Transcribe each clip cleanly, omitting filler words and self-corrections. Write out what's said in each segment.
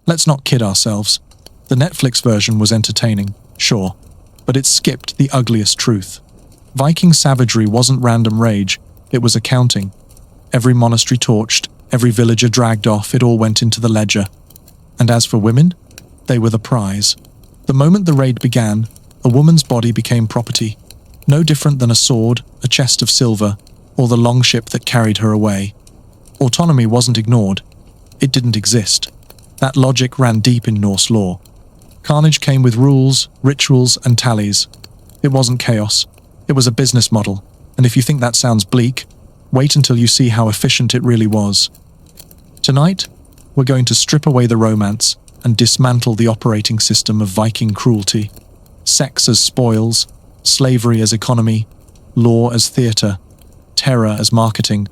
Let's not kid ourselves. The Netflix version was entertaining, sure, but it skipped the ugliest truth. Viking savagery wasn't random rage, it was accounting. Every monastery torched, every villager dragged off, it all went into the ledger. And as for women, they were the prize. The moment the raid began, a woman's body became property, no different than a sword, a chest of silver, or the longship that carried her away. Autonomy wasn't ignored. It didn't exist. That logic ran deep in Norse law. Carnage came with rules, rituals, and tallies. It wasn't chaos. It was a business model, and if you think that sounds bleak, wait until you see how efficient it really was. Tonight, we're going to strip away the romance and dismantle the operating system of Viking cruelty. Sex as spoils, slavery as economy, law as theatre, terror as marketing,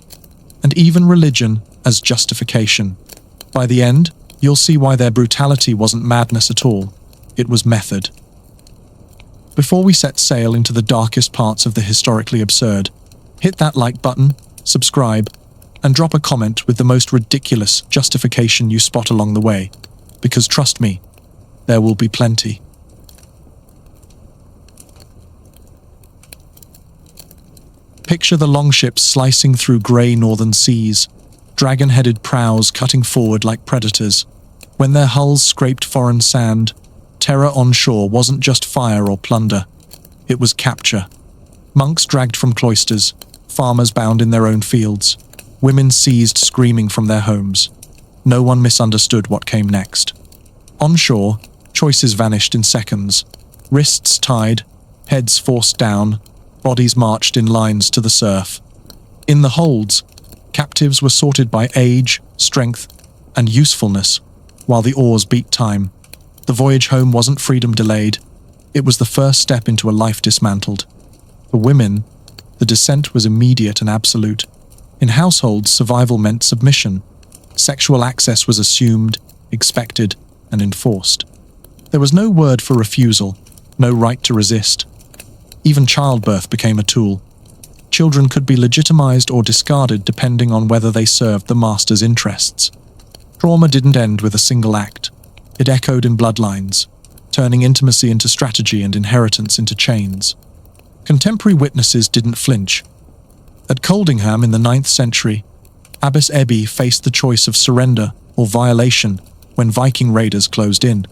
and even religion as justification. By the end, you'll see why their brutality wasn't madness at all. It was method. Before we set sail into the darkest parts of the historically absurd, hit that like button, subscribe, and drop a comment with the most ridiculous justification you spot along the way, because trust me, there will be plenty. Picture the longships slicing through grey northern seas, dragon-headed prows cutting forward like predators. When their hulls scraped foreign sand, terror on shore wasn't just fire or plunder. It was capture. Monks dragged from cloisters, farmers bound in their own fields, women seized screaming from their homes. No one misunderstood what came next. On shore, choices vanished in seconds. Wrists tied, heads forced down, bodies marched in lines to the surf. In the holds, captives were sorted by age, strength, and usefulness, while the oars beat time. The voyage home wasn't freedom delayed, it was the first step into a life dismantled. For women, the descent was immediate and absolute. In households, survival meant submission. Sexual access was assumed, expected, and enforced. There was no word for refusal, no right to resist. Even childbirth became a tool. Children could be legitimized or discarded depending on whether they served the master's interests. Trauma didn't end with a single act. It echoed in bloodlines, turning intimacy into strategy and inheritance into chains. Contemporary witnesses didn't flinch. At Coldingham in the 9th century, Abbess Ebbe faced the choice of surrender or violation when Viking raiders closed in.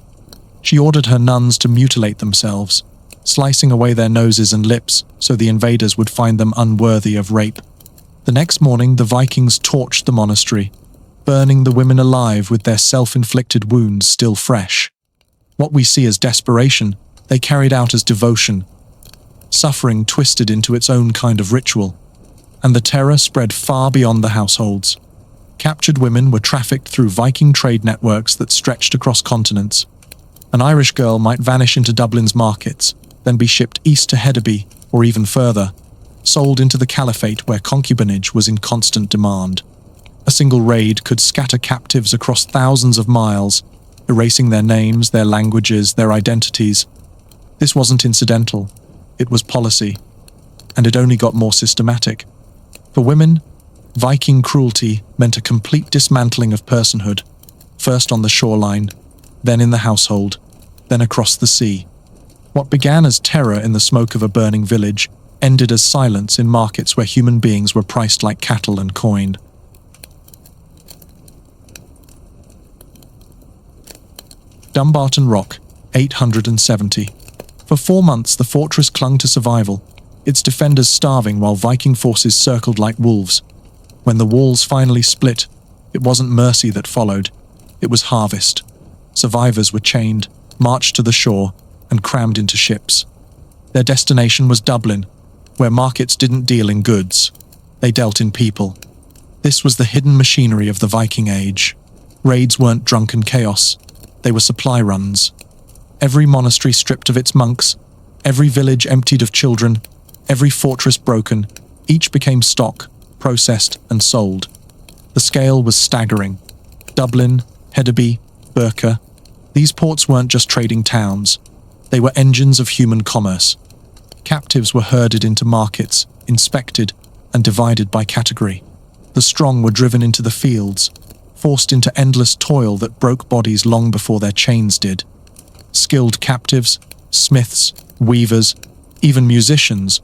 She ordered her nuns to mutilate themselves, slicing away their noses and lips so the invaders would find them unworthy of rape. The next morning, the Vikings torched the monastery, burning the women alive with their self-inflicted wounds still fresh. What we see as desperation, they carried out as devotion. Suffering twisted into its own kind of ritual, and the terror spread far beyond the households. Captured women were trafficked through Viking trade networks that stretched across continents. An Irish girl might vanish into Dublin's markets, then be shipped east to Hedeby, or even further, sold into the caliphate where concubinage was in constant demand. A single raid could scatter captives across thousands of miles, erasing their names, their languages, their identities. This wasn't incidental, it was policy, and it only got more systematic. For women, Viking cruelty meant a complete dismantling of personhood, first on the shoreline, then in the household, then across the sea. What began as terror in the smoke of a burning village ended as silence in markets where human beings were priced like cattle and coined. Dumbarton Rock, 870. For 4 months the fortress clung to survival, its defenders starving while Viking forces circled like wolves. When the walls finally split, it wasn't mercy that followed, it was harvest. Survivors were chained, marched to the shore, and crammed into ships. Their destination was Dublin, where markets didn't deal in goods, they dealt in people. This was the hidden machinery of the Viking Age. Raids weren't drunken chaos, they were supply runs. Every monastery stripped of its monks, every village emptied of children, every fortress broken, each became stock, processed and sold. The scale was staggering. Dublin, Hedeby, Burhs, these ports weren't just trading towns, they were engines of human commerce. Captives were herded into markets, inspected, and divided by category. The strong were driven into the fields, forced into endless toil that broke bodies long before their chains did. Skilled captives, smiths, weavers, even musicians,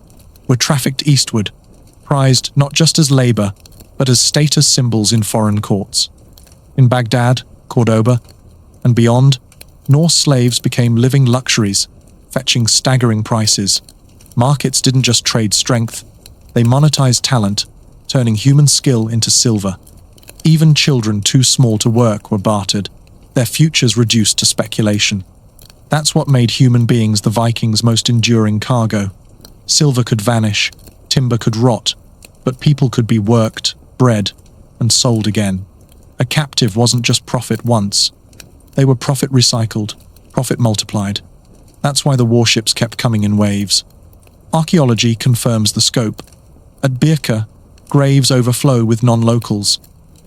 were trafficked eastward, prized not just as labor, but as status symbols in foreign courts. In Baghdad, Cordoba, and beyond, Norse slaves became living luxuries, fetching staggering prices. Markets didn't just trade strength, they monetized talent, turning human skill into silver. Even children too small to work were bartered, their futures reduced to speculation. That's what made human beings the Vikings' most enduring cargo. Silver could vanish, timber could rot, but people could be worked, bred, and sold again. A captive wasn't just profit once. They were profit recycled, profit multiplied. That's why the warships kept coming in waves. Archaeology confirms the scope. At Birka, graves overflow with non-locals.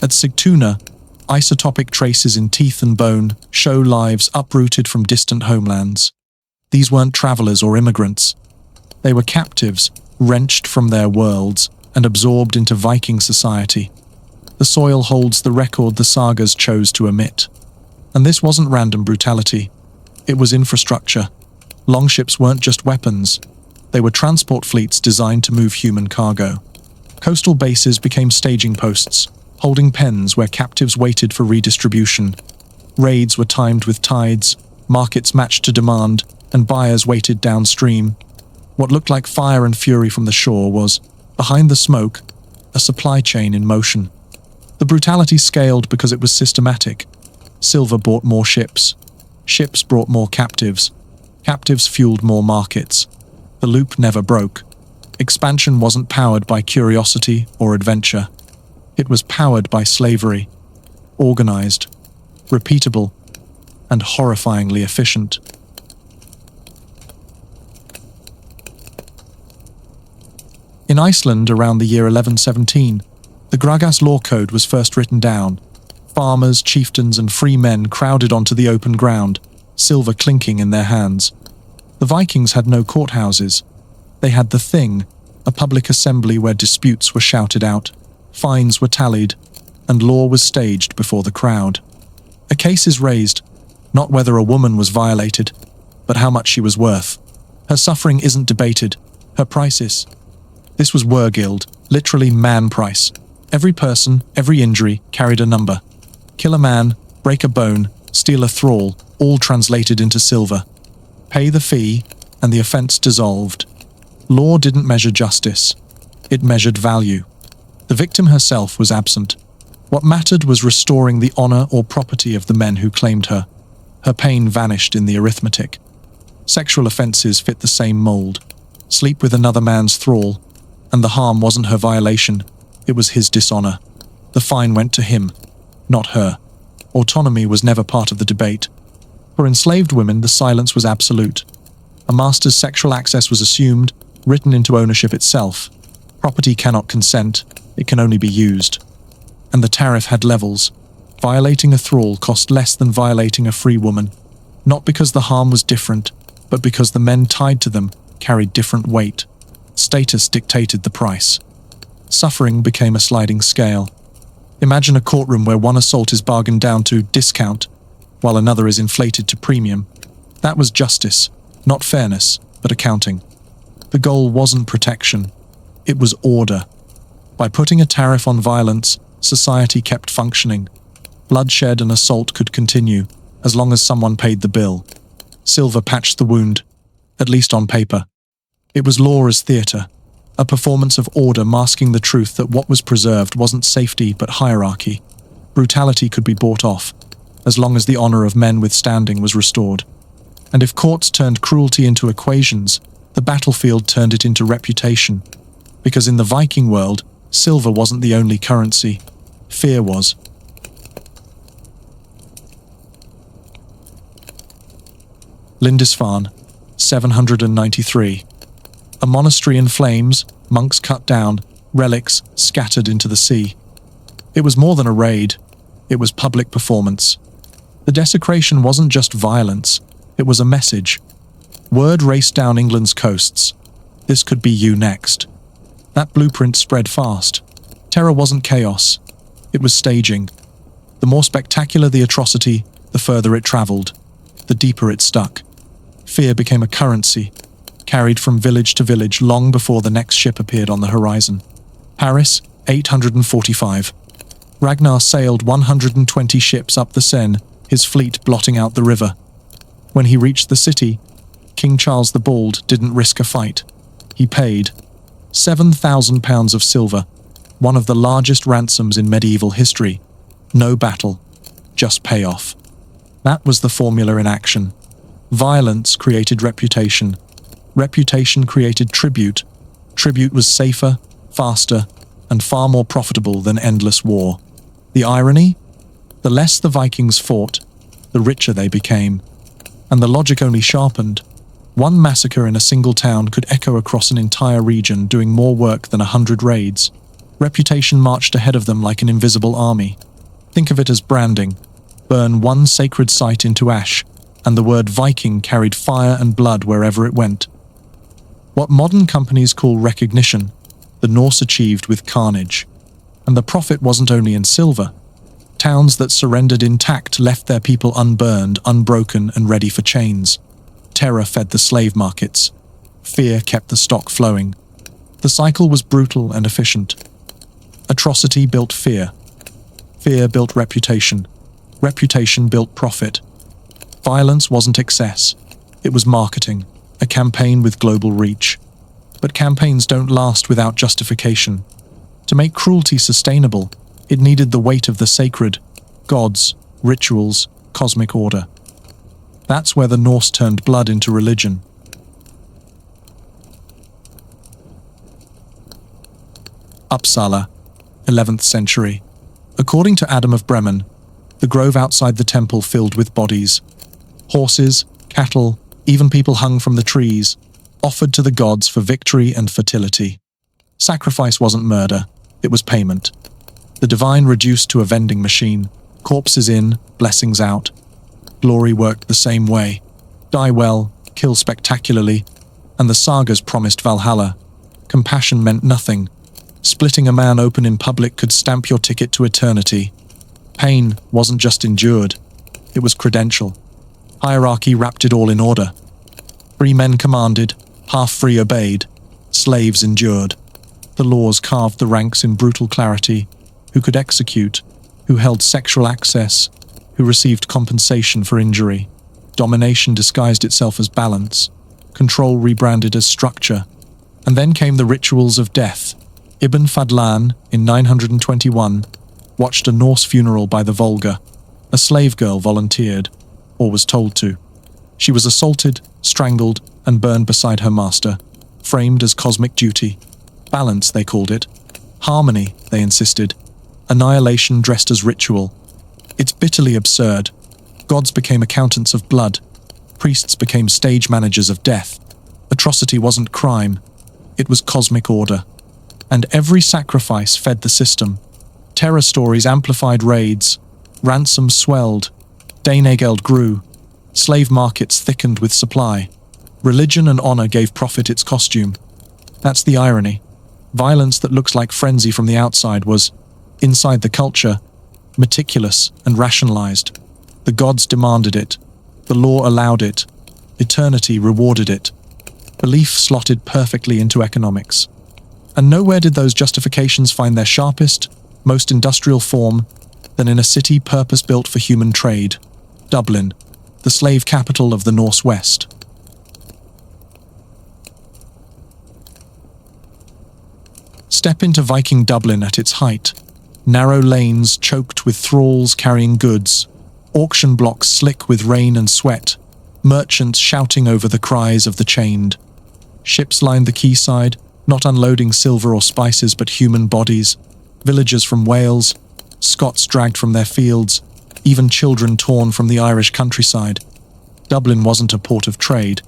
At Sigtuna, isotopic traces in teeth and bone show lives uprooted from distant homelands. These weren't travelers or immigrants. They were captives, wrenched from their worlds and absorbed into Viking society. The soil holds the record the sagas chose to omit. And this wasn't random brutality. It was infrastructure. Longships weren't just weapons. They were transport fleets designed to move human cargo. Coastal bases became staging posts, holding pens where captives waited for redistribution. Raids were timed with tides, markets matched to demand, and buyers waited downstream. What looked like fire and fury from the shore was, behind the smoke, a supply chain in motion. The brutality scaled because it was systematic. Silver bought more ships. Ships brought more captives. Captives fueled more markets. The loop never broke. Expansion wasn't powered by curiosity or adventure. It was powered by slavery. Organized, repeatable, and horrifyingly efficient. In Iceland around the year 1117, the Gragas law code was first written down. Farmers, chieftains, and free men crowded onto the open ground, silver clinking in their hands. The Vikings had no courthouses. They had the Thing, a public assembly where disputes were shouted out, fines were tallied, and law was staged before the crowd. A case is raised, not whether a woman was violated, but how much she was worth. Her suffering isn't debated, her price is. This was Wergild, literally man price. Every person, every injury, carried a number. Kill a man, break a bone, steal a thrall, all translated into silver. Pay the fee, and the offence dissolved. Law didn't measure justice. It measured value. The victim herself was absent. What mattered was restoring the honour or property of the men who claimed her. Her pain vanished in the arithmetic. Sexual offences fit the same mould. Sleep with another man's thrall, and the harm wasn't her violation, it was his dishonour. The fine went to him, not her. Autonomy was never part of the debate. For enslaved women, the silence was absolute. A master's sexual access was assumed, written into ownership itself. Property cannot consent, it can only be used. And the tariff had levels. Violating a thrall cost less than violating a free woman, not because the harm was different, but because the men tied to them carried different weight. Status dictated the price. Suffering became a sliding scale. Imagine a courtroom where one assault is bargained down to discount, while another is inflated to premium. That was justice, not fairness, but accounting. The goal wasn't protection, it was order. By putting a tariff on violence, society kept functioning. Bloodshed and assault could continue, as long as someone paid the bill. Silver patched the wound, at least on paper. It was law as theatre, a performance of order masking the truth that what was preserved wasn't safety but hierarchy. Brutality could be bought off, as long as the honour of men with standing was restored. And if courts turned cruelty into equations, the battlefield turned it into reputation. Because in the Viking world, silver wasn't the only currency, fear was. Lindisfarne, 793. A monastery in flames, monks cut down, relics scattered into the sea. It was more than a raid, it was public performance. The desecration wasn't just violence, it was a message. Word raced down England's coasts. This could be you next. That blueprint spread fast. Terror wasn't chaos, it was staging. The more spectacular the atrocity, the further it travelled, the deeper it stuck. Fear became a currency, carried from village to village long before the next ship appeared on the horizon. Paris, 845. Ragnar sailed 120 ships up the Seine, his fleet blotting out the river. When he reached the city, King Charles the Bald didn't risk a fight. He paid £7,000 of silver, one of the largest ransoms in medieval history. No battle, just payoff. That was the formula in action. Violence created reputation. Reputation created tribute. Tribute was safer, faster, and far more profitable than endless war. The irony? The less the Vikings fought, the richer they became. And the logic only sharpened. One massacre in a single town could echo across an entire region, doing more work than 100 raids. Reputation marched ahead of them like an invisible army. Think of it as branding. Burn one sacred site into ash, and the word Viking carried fire and blood wherever it went. What modern companies call recognition, the Norse achieved with carnage. And the profit wasn't only in silver. Towns that surrendered intact left their people unburned, unbroken, and ready for chains. Terror fed the slave markets. Fear kept the stock flowing. The cycle was brutal and efficient. Atrocity built fear. Fear built reputation. Reputation built profit. Violence wasn't excess. It was marketing, a campaign with global reach. But campaigns don't last without justification. To make cruelty sustainable, it needed the weight of the sacred, gods, rituals, cosmic order. That's where the Norse turned blood into religion. Uppsala, 11th century. According to Adam of Bremen, the grove outside the temple filled with bodies. Horses, cattle, even people hung from the trees, offered to the gods for victory and fertility. Sacrifice wasn't murder, it was payment. The divine reduced to a vending machine, corpses in, blessings out. Glory worked the same way. Die well, kill spectacularly, and the sagas promised Valhalla. Compassion meant nothing. Splitting a man open in public could stamp your ticket to eternity. Pain wasn't just endured, it was credential. Hierarchy wrapped it all in order. Free men commanded, half-free obeyed, slaves endured. The laws carved the ranks in brutal clarity, who could execute, who held sexual access, who received compensation for injury. Domination disguised itself as balance, control rebranded as structure. And then came the rituals of death. Ibn Fadlan, in 921, watched a Norse funeral by the Volga. A slave girl volunteered, or was told to. She was assaulted, strangled, and burned beside her master, framed as cosmic duty. Balance, they called it. Harmony, they insisted. Annihilation dressed as ritual. It's bitterly absurd. Gods became accountants of blood. Priests became stage managers of death. Atrocity wasn't crime. It was cosmic order. And every sacrifice fed the system. Terror stories amplified raids. Ransoms swelled. Danegeld grew. Slave markets thickened with supply. Religion and honor gave profit its costume. That's the irony. Violence that looks like frenzy from the outside was, inside the culture, meticulous and rationalized. The gods demanded it. The law allowed it. Eternity rewarded it. Belief slotted perfectly into economics. And nowhere did those justifications find their sharpest, most industrial form than in a city purpose-built for human trade, Dublin, the slave capital of the Norse West. Step into Viking Dublin at its height. Narrow lanes choked with thralls carrying goods, auction blocks slick with rain and sweat, merchants shouting over the cries of the chained. Ships lined the quayside, not unloading silver or spices but human bodies, villagers from Wales, Scots dragged from their fields, even children torn from the Irish countryside. Dublin wasn't a port of trade,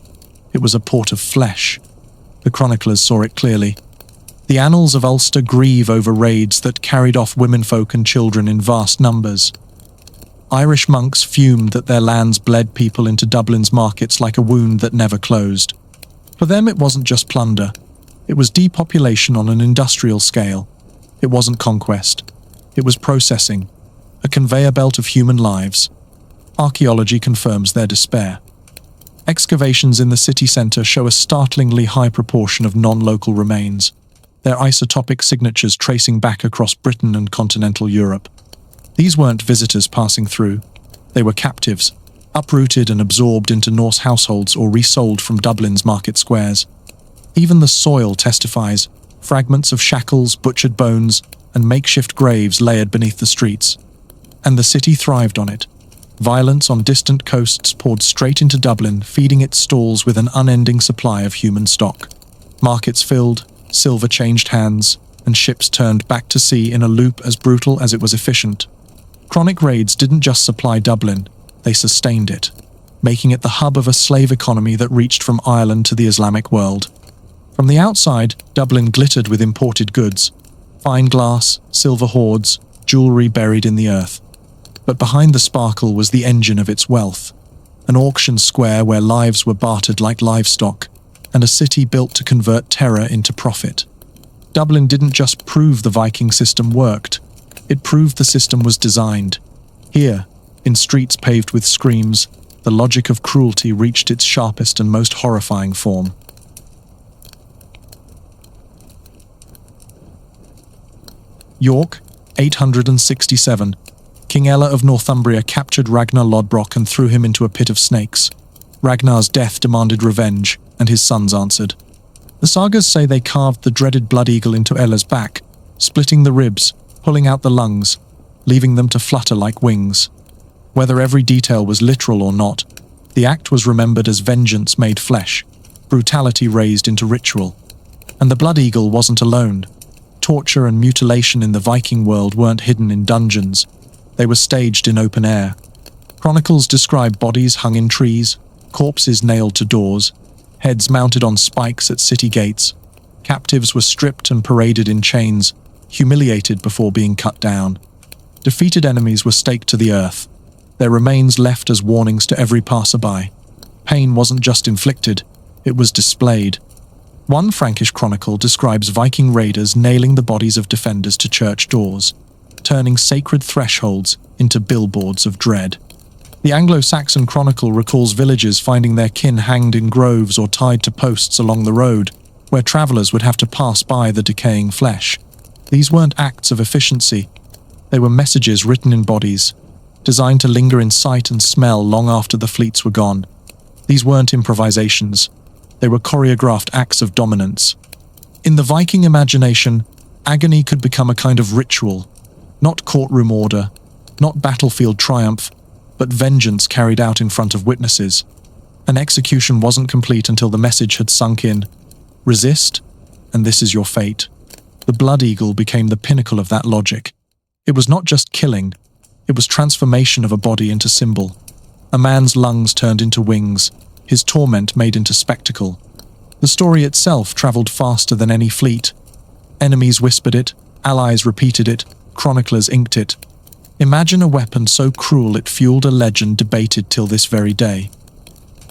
it was a port of flesh. The chroniclers saw it clearly. The annals of Ulster grieve over raids that carried off womenfolk and children in vast numbers. Irish monks fumed that their lands bled people into Dublin's markets like a wound that never closed. For them it wasn't just plunder, it was depopulation on an industrial scale. It wasn't conquest, it was processing. a conveyor belt of human lives. Archaeology confirms their despair. Excavations in the city centre show a startlingly high proportion of non-local remains, their isotopic signatures tracing back across Britain and continental Europe. These weren't visitors passing through. They were captives, uprooted and absorbed into Norse households or resold from Dublin's market squares. Even the soil testifies, fragments of shackles, butchered bones, and makeshift graves layered beneath the streets. And the city thrived on it. Violence on distant coasts poured straight into Dublin, feeding its stalls with an unending supply of human stock. Markets filled, silver changed hands, and ships turned back to sea in a loop as brutal as it was efficient. Chronic raids didn't just supply Dublin, they sustained it, making it the hub of a slave economy that reached from Ireland to the Islamic world. From the outside, Dublin glittered with imported goods, fine glass, silver hoards, jewellery buried in the earth. But behind the sparkle was the engine of its wealth, an auction square where lives were bartered like livestock, and a city built to convert terror into profit. Dublin didn't just prove the Viking system worked, it proved the system was designed. Here, in streets paved with screams, the logic of cruelty reached its sharpest and most horrifying form. York, 867. King Ella of Northumbria captured Ragnar Lodbrok and threw him into a pit of snakes. Ragnar's death demanded revenge, and his sons answered. The sagas say they carved the dreaded blood eagle into Ella's back, splitting the ribs, pulling out the lungs, leaving them to flutter like wings. Whether every detail was literal or not, the act was remembered as vengeance made flesh, brutality raised into ritual. And the blood eagle wasn't alone. Torture and mutilation in the Viking world weren't hidden in dungeons. They were staged in open air. Chronicles describe bodies hung in trees, corpses nailed to doors, heads mounted on spikes at city gates. Captives were stripped and paraded in chains, humiliated before being cut down. Defeated enemies were staked to the earth, their remains left as warnings to every passerby. Pain wasn't just inflicted, it was displayed. One Frankish chronicle describes Viking raiders nailing the bodies of defenders to church doors, turning sacred thresholds into billboards of dread. The Anglo-Saxon Chronicle recalls villagers finding their kin hanged in groves or tied to posts along the road, where travellers would have to pass by the decaying flesh. These weren't acts of efficiency. They were messages written in bodies, designed to linger in sight and smell long after the fleets were gone. These weren't improvisations. They were choreographed acts of dominance. In the Viking imagination, agony could become a kind of ritual, not courtroom order, not battlefield triumph, but vengeance carried out in front of witnesses. An execution wasn't complete until the message had sunk in. Resist, and this is your fate. The blood eagle became the pinnacle of that logic. It was not just killing, it was transformation of a body into symbol. A man's lungs turned into wings, his torment made into spectacle. The story itself travelled faster than any fleet. Enemies whispered it, allies repeated it, chroniclers inked it. Imagine a weapon so cruel it fueled a legend debated till this very day.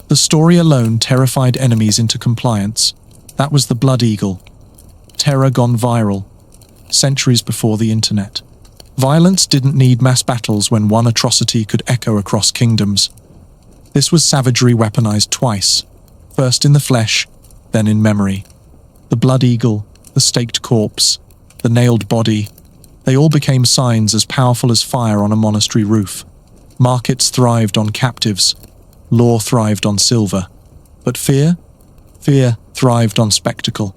The story alone terrified enemies into compliance. That was the blood eagle. Terror gone viral, centuries before the internet. Violence didn't need mass battles when one atrocity could echo across kingdoms. This was savagery weaponized twice, first in the flesh, then in memory. The blood eagle, the staked corpse, the nailed body, they all became signs as powerful as fire on a monastery roof. Markets thrived on captives, law thrived on silver. But fear thrived on spectacle.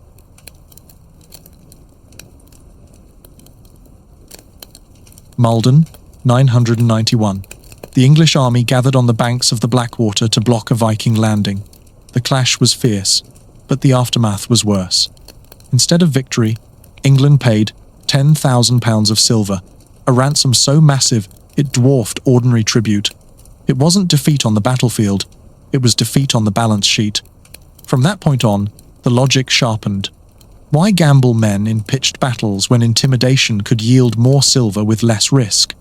Malden, 991. The English army gathered on the banks of the Blackwater to block a Viking landing. The clash was fierce, but the aftermath was worse. Instead of victory, England paid £10,000 of silver, a ransom so massive it dwarfed ordinary tribute. It wasn't defeat on the battlefield, it was defeat on the balance sheet. From that point on, the logic sharpened. Why gamble men in pitched battles when intimidation could yield more silver with less risk?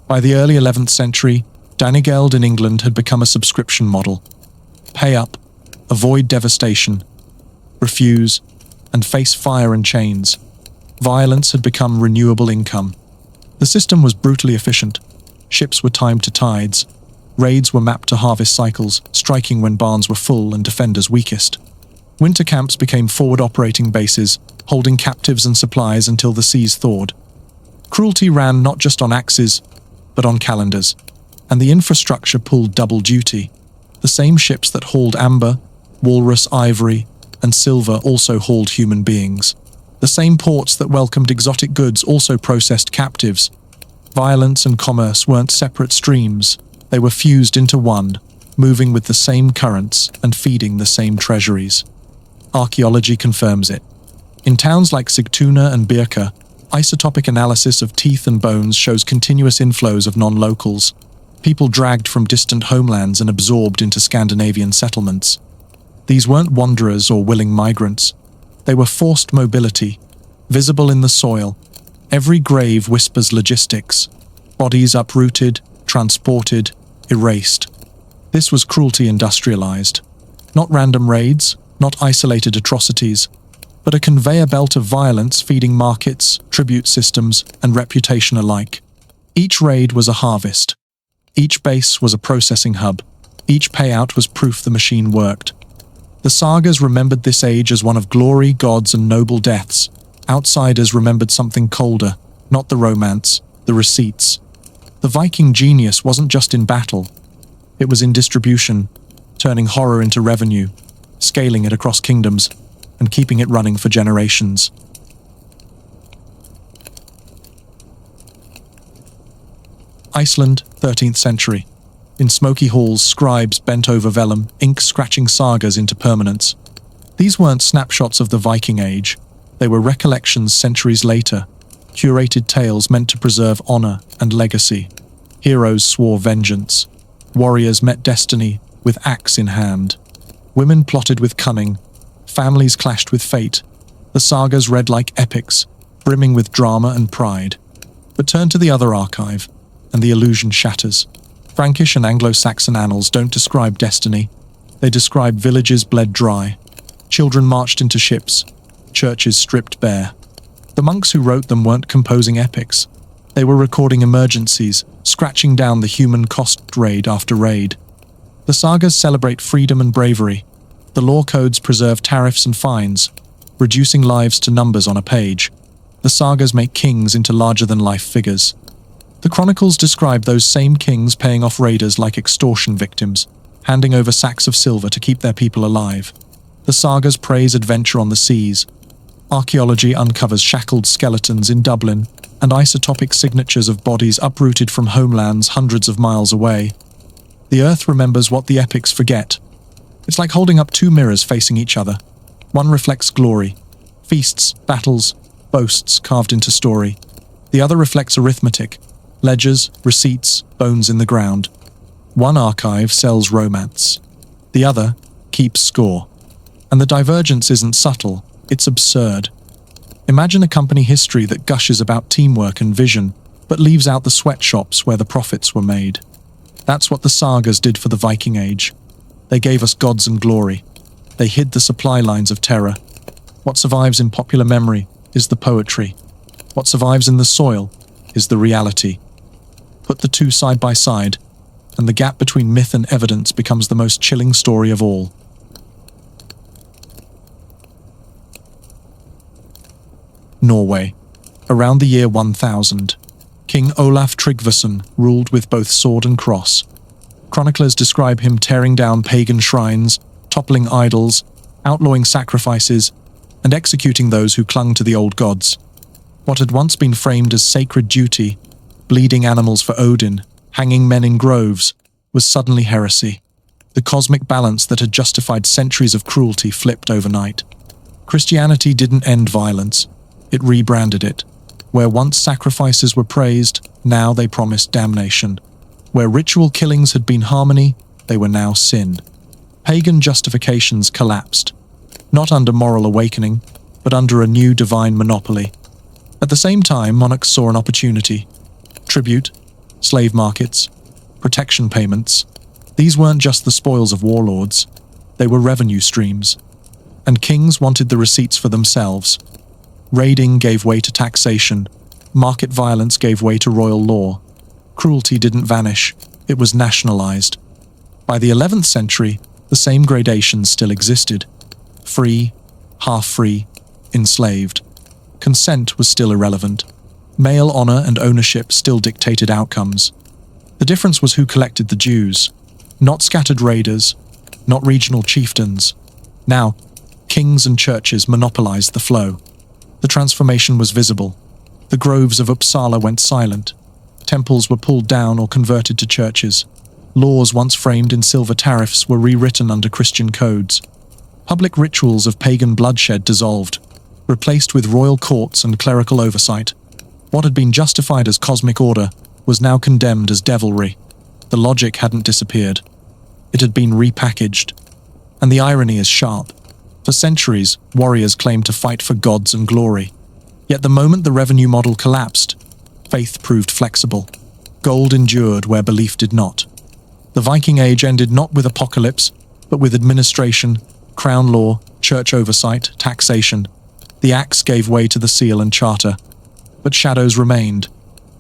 By the early 11th century, Danegeld in England had become a subscription model. Pay up, avoid devastation, refuse, and face fire and chains. Violence had become renewable income. The system was brutally efficient. Ships were timed to tides. Raids were mapped to harvest cycles, striking when barns were full and defenders weakest. Winter camps became forward operating bases, holding captives and supplies until the seas thawed. Cruelty ran not just on axes, but on calendars, and the infrastructure pulled double duty. The same ships that hauled amber, walrus, ivory, and silver also hauled human beings. The same ports that welcomed exotic goods also processed captives. Violence and commerce weren't separate streams. They were fused into one, moving with the same currents and feeding the same treasuries. Archaeology confirms it. In towns like Sigtuna and Birka, isotopic analysis of teeth and bones shows continuous inflows of non-locals, people dragged from distant homelands and absorbed into Scandinavian settlements. These weren't wanderers or willing migrants. They were forced mobility, visible in the soil. Every grave whispers logistics. Bodies uprooted, transported, erased. This was cruelty industrialized. Not random raids, not isolated atrocities, but a conveyor belt of violence feeding markets, tribute systems, and reputation alike. Each raid was a harvest. Each base was a processing hub. Each payout was proof the machine worked. The sagas remembered this age as one of glory, gods, and noble deaths. Outsiders remembered something colder, not the romance, the receipts. The Viking genius wasn't just in battle. It was in distribution, turning horror into revenue, scaling it across kingdoms, and keeping it running for generations. Iceland, 13th century. In smoky halls, scribes bent over vellum, ink scratching sagas into permanence. These weren't snapshots of the Viking Age. They were recollections centuries later, curated tales meant to preserve honor and legacy. Heroes swore vengeance. Warriors met destiny with axe in hand. Women plotted with cunning. Families clashed with fate. The sagas read like epics, brimming with drama and pride. But turn to the other archive, and the illusion shatters. Frankish and Anglo-Saxon annals don't describe destiny. They describe villages bled dry. Children marched into ships. Churches stripped bare. The monks who wrote them weren't composing epics. They were recording emergencies, scratching down the human cost raid after raid. The sagas celebrate freedom and bravery. The law codes preserve tariffs and fines, reducing lives to numbers on a page. The sagas make kings into larger-than-life figures. The chronicles describe those same kings paying off raiders like extortion victims, handing over sacks of silver to keep their people alive. The sagas praise adventure on the seas. Archaeology uncovers shackled skeletons in Dublin and isotopic signatures of bodies uprooted from homelands hundreds of miles away. The earth remembers what the epics forget. It's like holding up two mirrors facing each other. One reflects glory, feasts, battles, boasts carved into story. The other reflects arithmetic, ledgers, receipts, bones in the ground. One archive sells romance. The other keeps score. And the divergence isn't subtle, it's absurd. Imagine a company history that gushes about teamwork and vision, but leaves out the sweatshops where the profits were made. That's what the sagas did for the Viking Age. They gave us gods and glory. They hid the supply lines of terror. What survives in popular memory is the poetry. What survives in the soil is the reality. Put the two side by side, and the gap between myth and evidence becomes the most chilling story of all. Norway. Around the year 1000, King Olaf Tryggvason ruled with both sword and cross. Chroniclers describe him tearing down pagan shrines, toppling idols, outlawing sacrifices, and executing those who clung to the old gods. What had once been framed as sacred duty, bleeding animals for Odin, hanging men in groves, was suddenly heresy. The cosmic balance that had justified centuries of cruelty flipped overnight. Christianity didn't end violence, it rebranded it. Where once sacrifices were praised, now they promised damnation. Where ritual killings had been harmony, they were now sin. Pagan justifications collapsed, not under moral awakening, but under a new divine monopoly. At the same time, monarchs saw an opportunity. Tribute, slave markets, protection payments. These weren't just the spoils of warlords, they were revenue streams. And kings wanted the receipts for themselves. Raiding gave way to taxation, market violence gave way to royal law. Cruelty didn't vanish, it was nationalized. By the 11th century, the same gradations still existed. Free, half-free, enslaved. Consent was still irrelevant. Male honor and ownership still dictated outcomes. The difference was who collected the dues. Not scattered raiders, not regional chieftains. Now, kings and churches monopolized the flow. The transformation was visible. The groves of Uppsala went silent. Temples were pulled down or converted to churches. Laws once framed in silver tariffs were rewritten under Christian codes. Public rituals of pagan bloodshed dissolved, replaced with royal courts and clerical oversight. What had been justified as cosmic order was now condemned as devilry. The logic hadn't disappeared. It had been repackaged. And the irony is sharp. For centuries, warriors claimed to fight for gods and glory. Yet the moment the revenue model collapsed, faith proved flexible. Gold endured where belief did not. The Viking Age ended not with apocalypse, but with administration, crown law, church oversight, taxation. The axe gave way to the seal and charter. But shadows remained.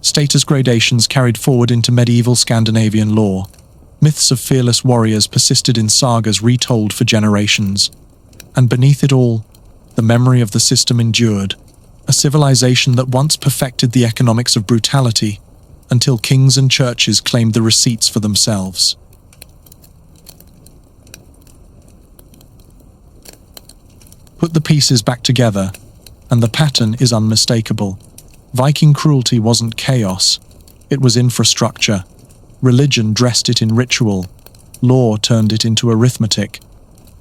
Status gradations carried forward into medieval Scandinavian lore. Myths of fearless warriors persisted in sagas retold for generations. And beneath it all, the memory of the system endured. A civilization that once perfected the economics of brutality, until kings and churches claimed the receipts for themselves. Put the pieces back together, and the pattern is unmistakable. Viking cruelty wasn't chaos, it was infrastructure. Religion dressed it in ritual, law turned it into arithmetic.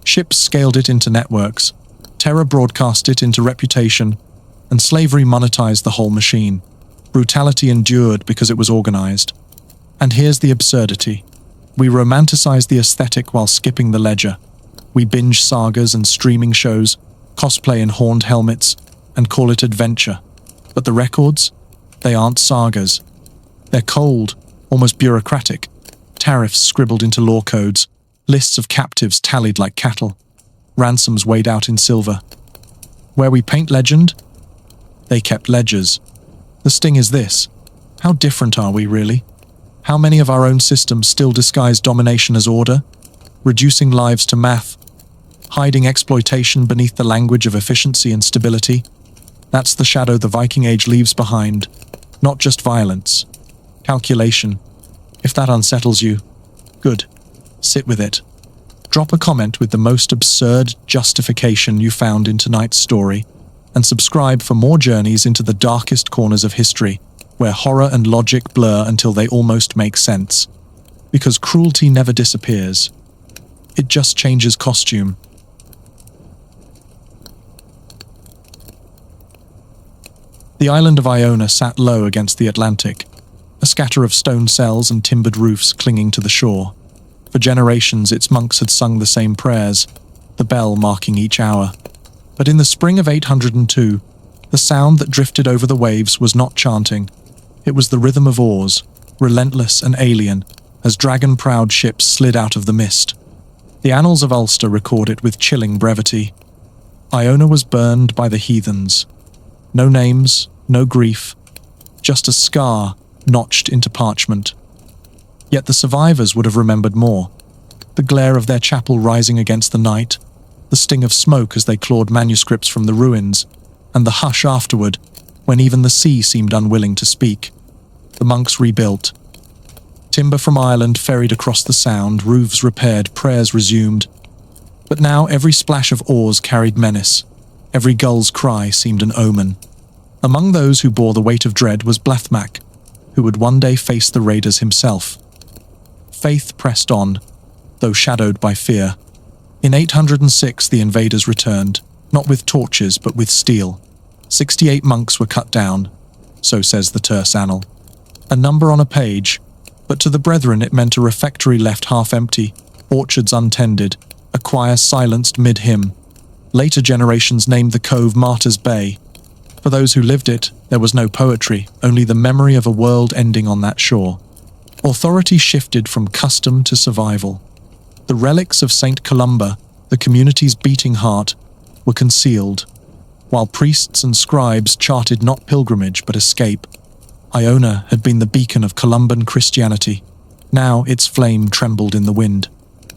Ships scaled it into networks, terror broadcast it into reputation, and slavery monetized the whole machine. Brutality endured because it was organized. And here's the absurdity. We romanticize the aesthetic while skipping the ledger. We binge sagas and streaming shows, cosplay in horned helmets, and call it adventure. But the records? They aren't sagas. They're cold, almost bureaucratic. Tariffs scribbled into law codes, lists of captives tallied like cattle, ransoms weighed out in silver. Where we paint legend, they kept ledgers. The sting is this: how different are we really? How many of our own systems still disguise domination as order, reducing lives to math, hiding exploitation beneath the language of efficiency and stability? That's the shadow the Viking Age leaves behind, not just violence, calculation. If that unsettles you, good, sit with it. Drop a comment with the most absurd justification you found in tonight's story, and subscribe for more journeys into the darkest corners of history, where horror and logic blur until they almost make sense. Because cruelty never disappears. It just changes costume. The island of Iona sat low against the Atlantic, a scatter of stone cells and timbered roofs clinging to the shore. For generations, its monks had sung the same prayers, the bell marking each hour. But in the spring of 802, the sound that drifted over the waves was not chanting. It was the rhythm of oars, relentless and alien, as dragon-prowed ships slid out of the mist. The annals of Ulster record it with chilling brevity. Iona was burned by the heathens. No names, no grief, just a scar notched into parchment. Yet the survivors would have remembered more. The glare of their chapel rising against the night, the sting of smoke as they clawed manuscripts from the ruins, and the hush afterward, when even the sea seemed unwilling to speak. The monks rebuilt. Timber from Ireland ferried across the sound, roofs repaired, prayers resumed. But now every splash of oars carried menace. Every gull's cry seemed an omen. Among those who bore the weight of dread was Blathmac, who would one day face the raiders himself. Faith pressed on, though shadowed by fear. In 806 the invaders returned, not with torches but with steel. 68 monks were cut down, so says the terse annal. A number on a page, but to the brethren it meant a refectory left half empty, orchards untended, a choir silenced mid-hymn. Later generations named the cove Martyrs' Bay. For those who lived it, there was no poetry, only the memory of a world ending on that shore. Authority shifted from custom to survival. The relics of St. Columba, the community's beating heart, were concealed, while priests and scribes charted not pilgrimage but escape. Iona had been the beacon of Columban Christianity. Now its flame trembled in the wind.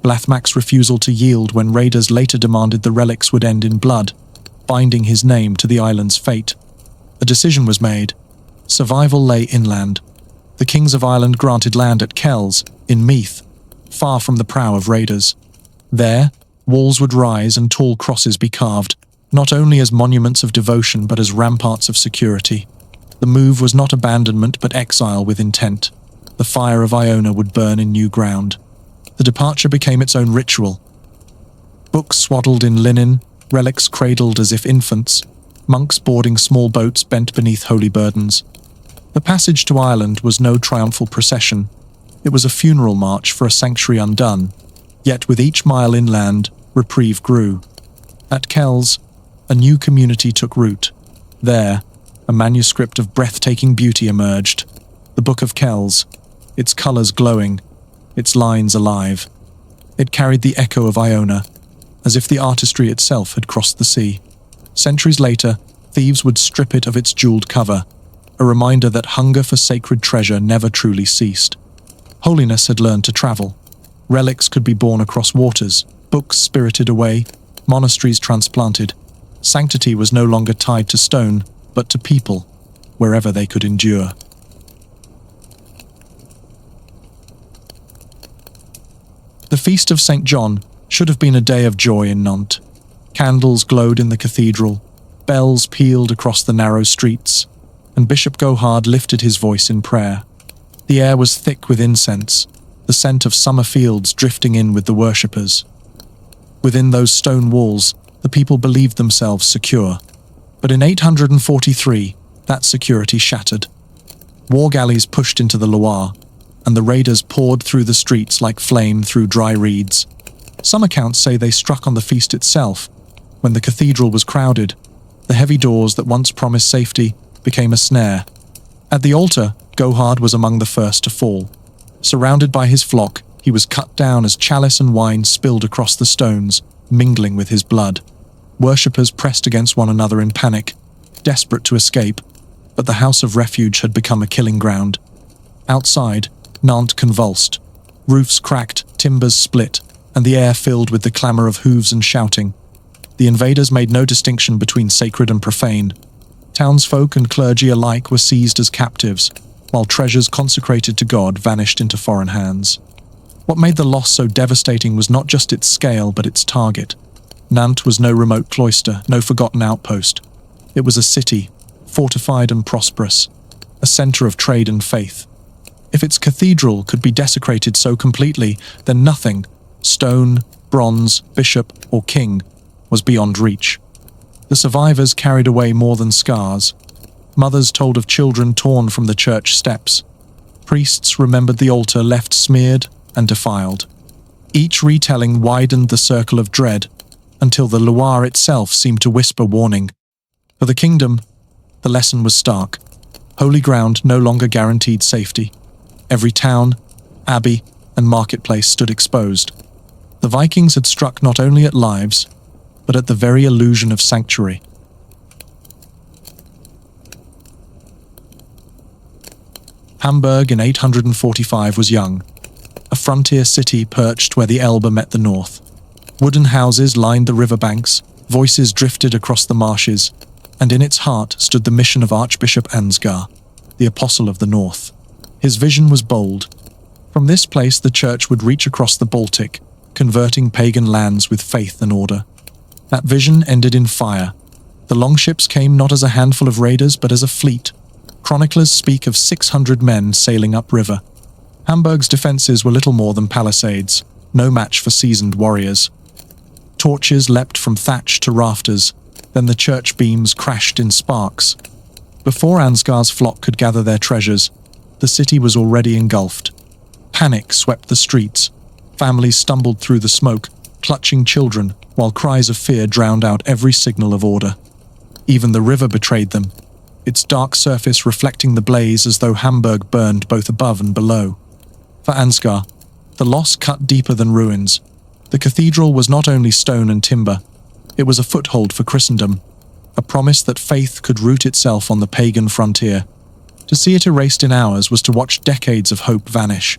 Blathmac's refusal to yield when raiders later demanded the relics would end in blood, binding his name to the island's fate. A decision was made. Survival lay inland. The kings of Ireland granted land at Kells, in Meath, far from the prow of raiders. There, walls would rise and tall crosses be carved, not only as monuments of devotion but as ramparts of security. The move was not abandonment but exile with intent. The fire of Iona would burn in new ground. The departure became its own ritual. Books swaddled in linen, relics cradled as if infants, monks boarding small boats bent beneath holy burdens. The passage to Ireland was no triumphal procession. It was a funeral march for a sanctuary undone. Yet with each mile inland, reprieve grew. At Kells, a new community took root. There, a manuscript of breathtaking beauty emerged. The Book of Kells, its colours glowing, its lines alive. It carried the echo of Iona, as if the artistry itself had crossed the sea. Centuries later, thieves would strip it of its jewelled cover, a reminder that hunger for sacred treasure never truly ceased. Holiness had learned to travel. Relics could be borne across waters, books spirited away, monasteries transplanted. Sanctity was no longer tied to stone, but to people, wherever they could endure. The Feast of St. John should have been a day of joy in Nantes. Candles glowed in the cathedral, bells pealed across the narrow streets, and Bishop Gohard lifted his voice in prayer. The air was thick with incense, the scent of summer fields drifting in with the worshippers. Within those stone walls, the people believed themselves secure. But in 843, that security shattered. War galleys pushed into the Loire, and the raiders poured through the streets like flame through dry reeds. Some accounts say they struck on the feast itself. When the cathedral was crowded, the heavy doors that once promised safety became a snare. At the altar, Gohard was among the first to fall. Surrounded by his flock, he was cut down as chalice and wine spilled across the stones, mingling with his blood. Worshippers pressed against one another in panic, desperate to escape, but the house of refuge had become a killing ground. Outside, Nantes convulsed. Roofs cracked, timbers split, and the air filled with the clamour of hooves and shouting. The invaders made no distinction between sacred and profane. Townsfolk and clergy alike were seized as captives, while treasures consecrated to God vanished into foreign hands. What made the loss so devastating was not just its scale, but its target. Nantes was no remote cloister, no forgotten outpost. It was a city, fortified and prosperous, a centre of trade and faith. If its cathedral could be desecrated so completely, then nothing, stone, bronze, bishop, or king, was beyond reach. The survivors carried away more than scars. Mothers told of children torn from the church steps. Priests remembered the altar left smeared and defiled. Each retelling widened the circle of dread, until the Loire itself seemed to whisper warning. For the kingdom, the lesson was stark. Holy ground no longer guaranteed safety. Every town, abbey, and marketplace stood exposed. The Vikings had struck not only at lives, but at the very illusion of sanctuary. Hamburg in 845 was young, a frontier city perched where the Elbe met the north. Wooden houses lined the riverbanks, voices drifted across the marshes, and in its heart stood the mission of Archbishop Ansgar, the apostle of the north. His vision was bold. From this place the church would reach across the Baltic, converting pagan lands with faith and order. That vision ended in fire. The longships came not as a handful of raiders, but as a fleet. Chroniclers speak of 600 men sailing upriver. Hamburg's defences were little more than palisades, no match for seasoned warriors. Torches leapt from thatch to rafters, then the church beams crashed in sparks. Before Ansgar's flock could gather their treasures, the city was already engulfed. Panic swept the streets. Families stumbled through the smoke, clutching children, while cries of fear drowned out every signal of order. Even the river betrayed them, its dark surface reflecting the blaze as though Hamburg burned both above and below. For Ansgar, the loss cut deeper than ruins. The cathedral was not only stone and timber, it was a foothold for Christendom, a promise that faith could root itself on the pagan frontier. To see it erased in hours was to watch decades of hope vanish.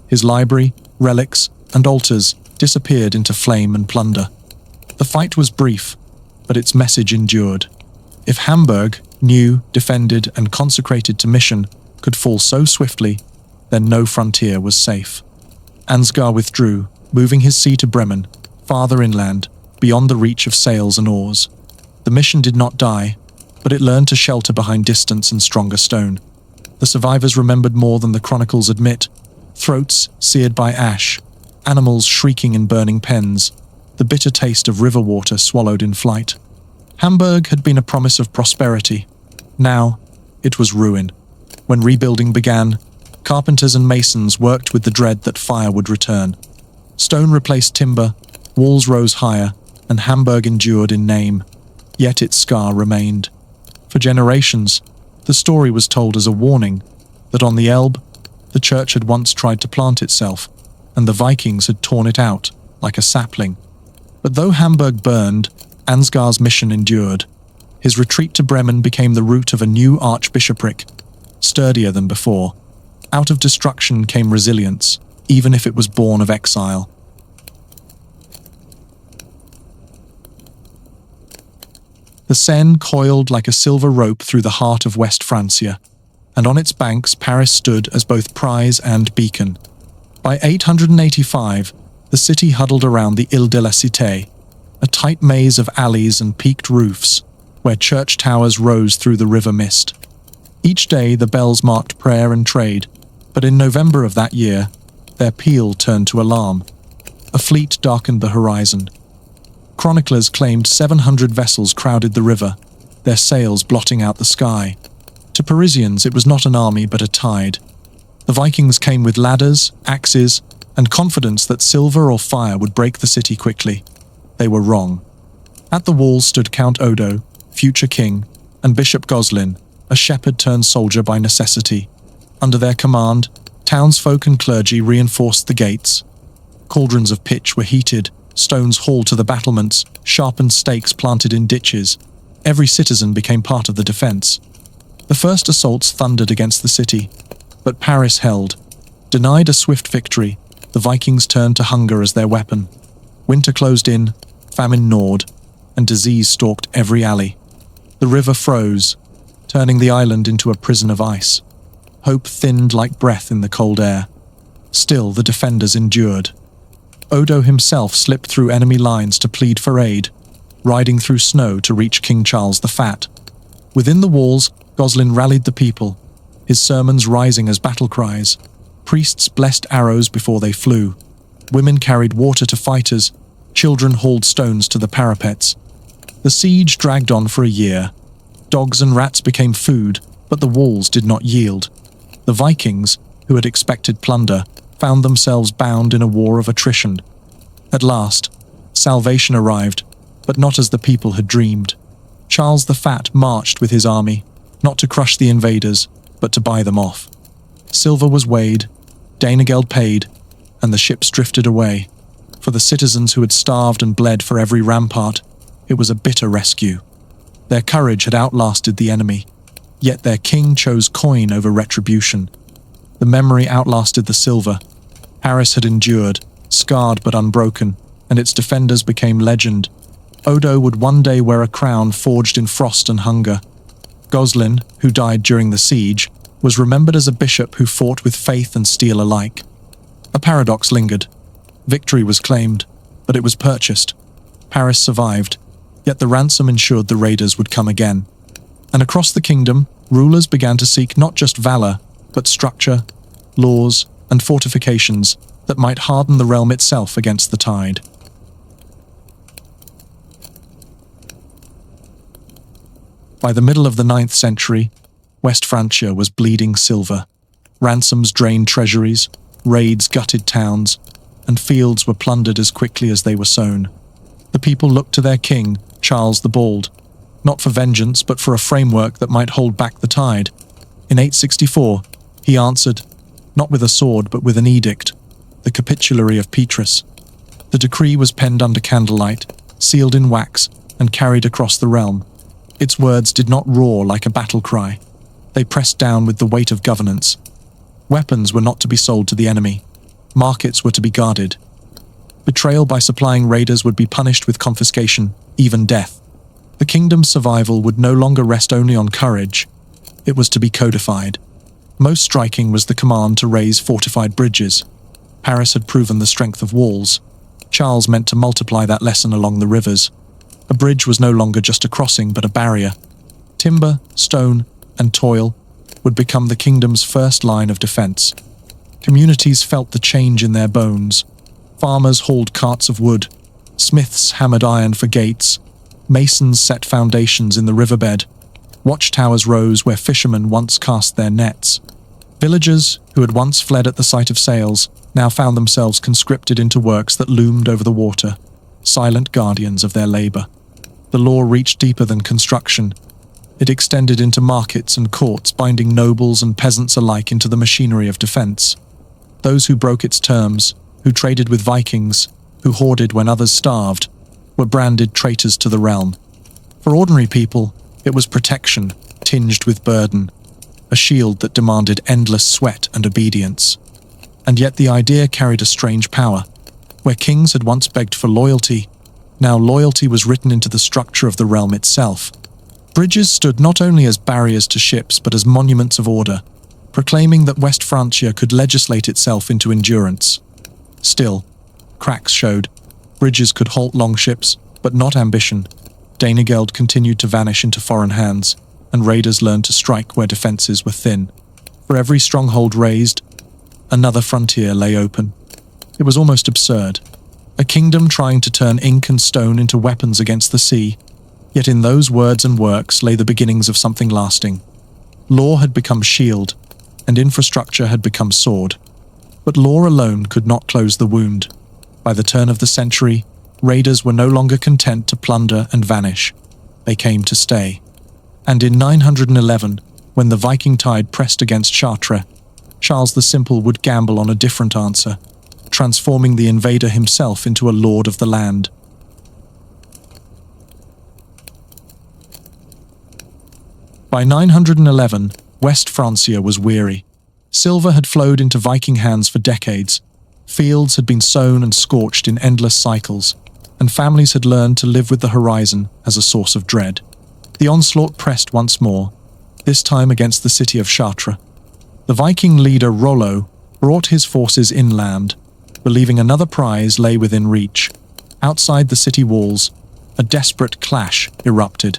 His library, relics, and altars disappeared into flame and plunder. The fight was brief, but its message endured. If Hamburg, new, defended, and consecrated to mission, could fall so swiftly, then no frontier was safe. Ansgar withdrew, moving his sea to Bremen, farther inland, beyond the reach of sails and oars. The mission did not die, but it learned to shelter behind distance and stronger stone. The survivors remembered more than the chronicles admit: throats seared by ash, animals shrieking in burning pens, the bitter taste of river water swallowed in flight. Hamburg had been a promise of prosperity. Now, it was ruin. When rebuilding began, carpenters and masons worked with the dread that fire would return. Stone replaced timber, walls rose higher, and Hamburg endured in name. Yet its scar remained. For generations, the story was told as a warning that on the Elbe, the church had once tried to plant itself, and the Vikings had torn it out like a sapling. But though Hamburg burned, Ansgar's mission endured. His retreat to Bremen became the root of a new archbishopric, sturdier than before. Out of destruction came resilience, even if it was born of exile. The Seine coiled like a silver rope through the heart of West Francia, and on its banks Paris stood as both prize and beacon. By 885, the city huddled around the Ile de la Cité, a tight maze of alleys and peaked roofs, where church towers rose through the river mist. Each day the bells marked prayer and trade, but in November of that year, their peal turned to alarm. A fleet darkened the horizon. Chroniclers claimed 700 vessels crowded the river, their sails blotting out the sky. To Parisians, it was not an army but a tide. The Vikings came with ladders, axes, and confidence that silver or fire would break the city quickly. They were wrong. At the walls stood Count Odo, future king, and Bishop Goslin, a shepherd turned soldier by necessity. Under their command, townsfolk and clergy reinforced the gates. Cauldrons of pitch were heated, stones hauled to the battlements, sharpened stakes planted in ditches. Every citizen became part of the defense. The first assaults thundered against the city, but Paris held. Denied a swift victory, the Vikings turned to hunger as their weapon. Winter closed in, famine gnawed, and disease stalked every alley. The river froze, turning the island into a prison of ice. Hope thinned like breath in the cold air. Still, the defenders endured. Odo himself slipped through enemy lines to plead for aid, riding through snow to reach King Charles the Fat. Within the walls, Goslin rallied the people, his sermons rising as battle cries. Priests blessed arrows before they flew. Women carried water to fighters, children hauled stones to the parapets. The siege dragged on for a year. Dogs and rats became food, but the walls did not yield. The Vikings, who had expected plunder, found themselves bound in a war of attrition. At last, salvation arrived, but not as the people had dreamed. Charles the Fat marched with his army, not to crush the invaders, but to buy them off. Silver was weighed, Danegeld paid, and the ships drifted away. For the citizens who had starved and bled for every rampart, it was a bitter rescue. Their courage had outlasted the enemy, yet their king chose coin over retribution. The memory outlasted the silver. Paris had endured, scarred but unbroken, and its defenders became legend. Odo would one day wear a crown forged in frost and hunger. Goslin, who died during the siege, was remembered as a bishop who fought with faith and steel alike. A paradox lingered. Victory was claimed, but it was purchased. Paris survived, yet the ransom ensured the raiders would come again. And across the kingdom, rulers began to seek not just valor, but structure, laws, and fortifications that might harden the realm itself against the tide. By the middle of the 9th century, West Francia was bleeding silver. Ransoms drained treasuries, raids gutted towns, and fields were plundered as quickly as they were sown. The people looked to their king, Charles the Bald, not for vengeance but for a framework that might hold back the tide. In 864, he answered, not with a sword but with an edict, the Capitulary of Petrus. The decree was penned under candlelight, sealed in wax, and carried across the realm. Its words did not roar like a battle cry. They pressed down with the weight of governance. Weapons were not to be sold to the enemy. Markets were to be guarded. Betrayal by supplying raiders would be punished with confiscation, even death. The kingdom's survival would no longer rest only on courage. It was to be codified. Most striking was the command to raise fortified bridges. Paris had proven the strength of walls. Charles meant to multiply that lesson along the rivers. A bridge was no longer just a crossing, but a barrier. Timber, stone, and toil would become the kingdom's first line of defense. Communities felt the change in their bones. Farmers hauled carts of wood. Smiths hammered iron for gates. Masons set foundations in the riverbed. Watchtowers rose where fishermen once cast their nets. Villagers, who had once fled at the sight of sails, now found themselves conscripted into works that loomed over the water, silent guardians of their labor. The law reached deeper than construction. It extended into markets and courts, binding nobles and peasants alike into the machinery of defense. Those who broke its terms, who traded with Vikings, who hoarded when others starved, were branded traitors to the realm. For ordinary people, it was protection, tinged with burden, a shield that demanded endless sweat and obedience. And yet the idea carried a strange power. Where kings had once begged for loyalty, now loyalty was written into the structure of the realm itself. Bridges stood not only as barriers to ships, but as monuments of order, proclaiming that West Francia could legislate itself into endurance. Still, cracks showed. Bridges could halt longships, but not ambition. Danegeld continued to vanish into foreign hands, and raiders learned to strike where defenses were thin. For every stronghold raised, another frontier lay open. It was almost absurd. A kingdom trying to turn ink and stone into weapons against the sea. Yet in those words and works lay the beginnings of something lasting. Law had become shield, and infrastructure had become sword. But law alone could not close the wound. By the turn of the century, raiders were no longer content to plunder and vanish. They came to stay. And in 911, when the Viking tide pressed against Chartres, Charles the Simple would gamble on a different answer, transforming the invader himself into a lord of the land. By 911, West Francia was weary. Silver had flowed into Viking hands for decades. Fields had been sown and scorched in endless cycles, and families had learned to live with the horizon as a source of dread. The onslaught pressed once more, this time against the city of Chartres. The Viking leader Rollo brought his forces inland, believing another prize lay within reach. Outside the city walls, a desperate clash erupted.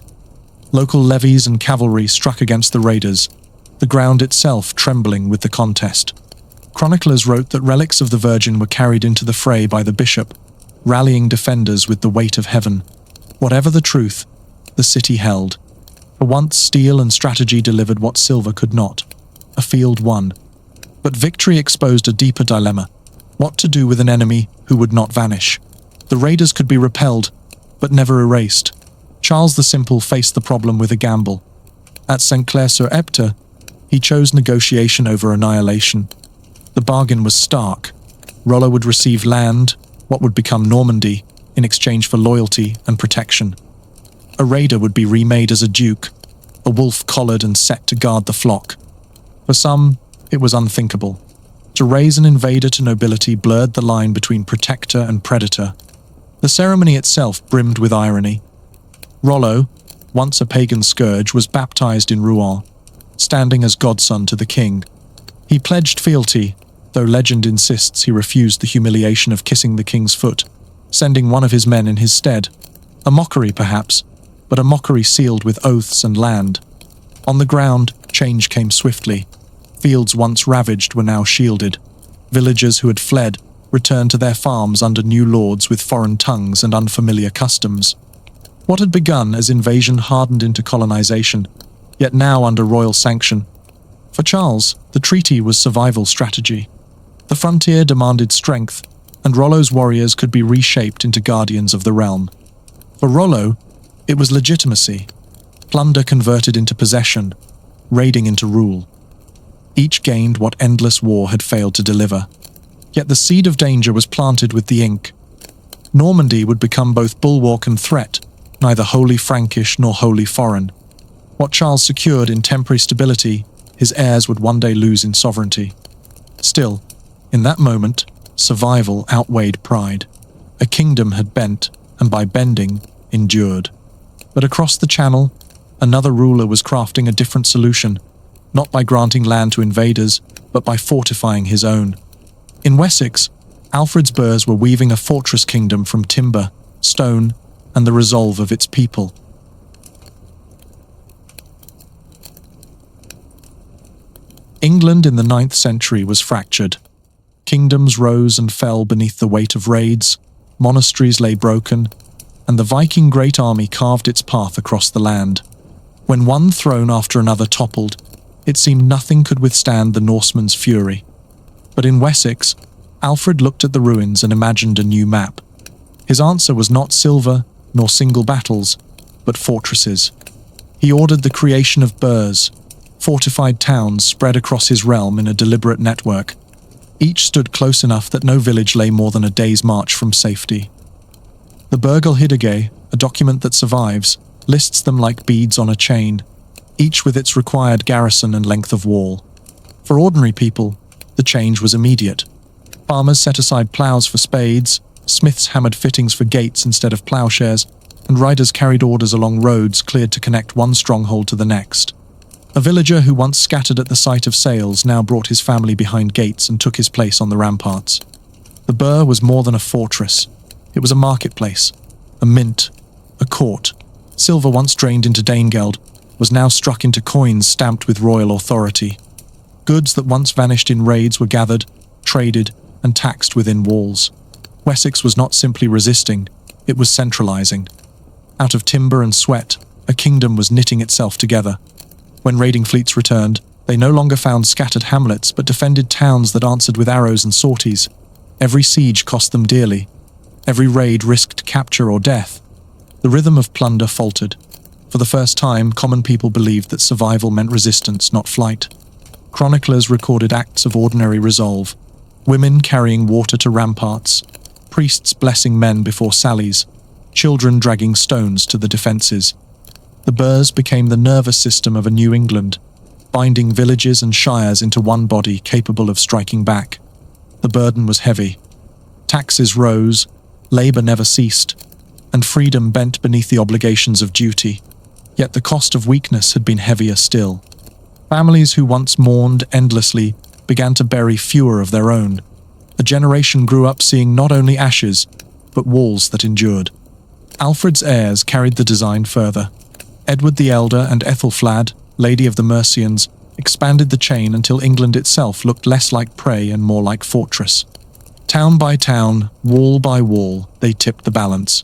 Local levies and cavalry struck against the raiders, the ground itself trembling with the contest. Chroniclers wrote that relics of the Virgin were carried into the fray by the bishop, rallying defenders with the weight of heaven. Whatever the truth, the city held. For once, steel and strategy delivered what silver could not. A field won. But victory exposed a deeper dilemma. What to do with an enemy who would not vanish? The raiders could be repelled, but never erased. Charles the Simple faced the problem with a gamble. At St. Clair-sur-Epte, he chose negotiation over annihilation. The bargain was stark. Rollo would receive land, what would become Normandy, in exchange for loyalty and protection. A raider would be remade as a duke, a wolf collared and set to guard the flock. For some, it was unthinkable. To raise an invader to nobility blurred the line between protector and predator. The ceremony itself brimmed with irony. Rollo, once a pagan scourge, was baptized in Rouen, standing as godson to the king. He pledged fealty, though legend insists he refused the humiliation of kissing the king's foot, sending one of his men in his stead. A mockery, perhaps, but a mockery sealed with oaths and land. On the ground, change came swiftly. Fields once ravaged were now shielded. Villagers who had fled returned to their farms under new lords with foreign tongues and unfamiliar customs. What had begun as invasion hardened into colonization, yet now under royal sanction. For Charles, the treaty was survival strategy. The frontier demanded strength, and Rollo's warriors could be reshaped into guardians of the realm. For Rollo, it was legitimacy. Plunder converted into possession, raiding into rule. Each gained what endless war had failed to deliver. Yet the seed of danger was planted with the ink. Normandy would become both bulwark and threat, neither wholly Frankish nor wholly foreign. What Charles secured in temporary stability, his heirs would one day lose in sovereignty. Still, in that moment, survival outweighed pride. A kingdom had bent, and by bending, endured. But across the Channel, another ruler was crafting a different solution, not by granting land to invaders, but by fortifying his own. In Wessex, Alfred's Burhs were weaving a fortress kingdom from timber, stone, and the resolve of its people. England in the 9th century was fractured. Kingdoms rose and fell beneath the weight of raids, monasteries lay broken, and the Viking great army carved its path across the land. When one throne after another toppled, it seemed nothing could withstand the Norsemen's fury. But in Wessex, Alfred looked at the ruins and imagined a new map. His answer was not silver nor single battles, but fortresses. He ordered the creation of Burhs, fortified towns spread across his realm in a deliberate network. Each stood close enough that no village lay more than a day's march from safety. The Wergilds, a document that survives, lists them like beads on a chain, each with its required garrison and length of wall. For ordinary people, the change was immediate. Farmers set aside ploughs for spades, smiths hammered fittings for gates instead of ploughshares, and riders carried orders along roads cleared to connect one stronghold to the next. A villager who once scattered at the sight of sails now brought his family behind gates and took his place on the ramparts. The Burh was more than a fortress. It was a marketplace, a mint, a court. Silver once drained into Danegeld was now struck into coins stamped with royal authority. Goods that once vanished in raids were gathered, traded, and taxed within walls. Wessex was not simply resisting, it was centralizing. Out of timber and sweat, a kingdom was knitting itself together. When raiding fleets returned, they no longer found scattered hamlets but defended towns that answered with arrows and sorties. Every siege cost them dearly. Every raid risked capture or death. The rhythm of plunder faltered. For the first time, common people believed that survival meant resistance, not flight. Chroniclers recorded acts of ordinary resolve. Women carrying water to ramparts, priests blessing men before sallies, children dragging stones to the defences. The Burhs became the nervous system of a New England, binding villages and shires into one body capable of striking back. The burden was heavy. Taxes rose, labour never ceased, and freedom bent beneath the obligations of duty. Yet the cost of weakness had been heavier still. Families who once mourned endlessly began to bury fewer of their own. A generation grew up seeing not only ashes, but walls that endured. Alfred's heirs carried the design further. Edward the Elder and Ethelflad, Lady of the Mercians, expanded the chain until England itself looked less like prey and more like fortress. Town by town, wall by wall, they tipped the balance.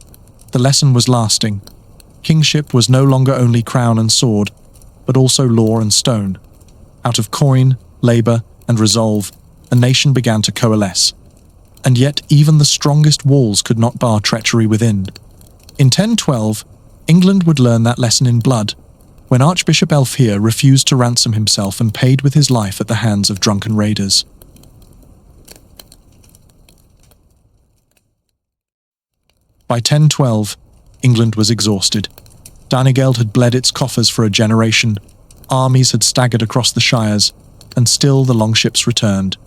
The lesson was lasting. Kingship was no longer only crown and sword, but also law and stone. Out of coin, labour, and resolve, a nation began to coalesce. And yet even the strongest walls could not bar treachery within. In 1012, England would learn that lesson in blood, when Archbishop Alfred refused to ransom himself and paid with his life at the hands of drunken raiders. By 1012, England was exhausted. Danegeld had bled its coffers for a generation, armies had staggered across the shires, and still the longships returned.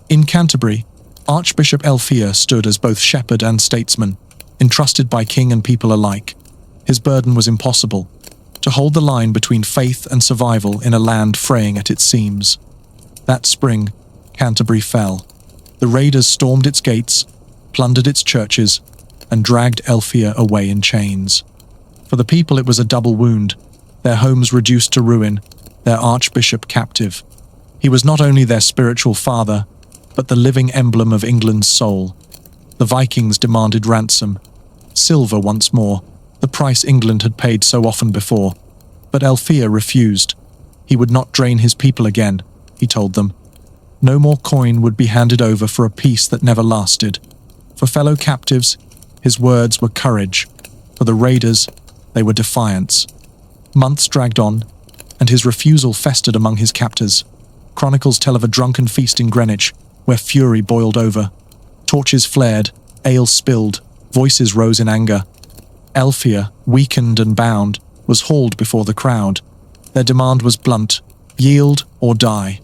In Canterbury, Archbishop Alfred stood as both shepherd and statesman, entrusted by king and people alike. His burden was impossible, to hold the line between faith and survival in a land fraying at its seams. That spring, Canterbury fell. The raiders stormed its gates, plundered its churches, and dragged Alfred away in chains. For the people it was a double wound, their homes reduced to ruin, their archbishop captive. He was not only their spiritual father, but the living emblem of England's soul. The Vikings demanded ransom. Silver once more, the price England had paid so often before. But Alfred refused. He would not drain his people again, he told them. No more coin would be handed over for a peace that never lasted. For fellow captives, his words were courage. For the raiders, they were defiance. Months dragged on, and his refusal festered among his captors. Chronicles tell of a drunken feast in Greenwich, where fury boiled over. Torches flared, ale spilled, voices rose in anger. Alfred, weakened and bound, was hauled before the crowd. Their demand was blunt: yield or die.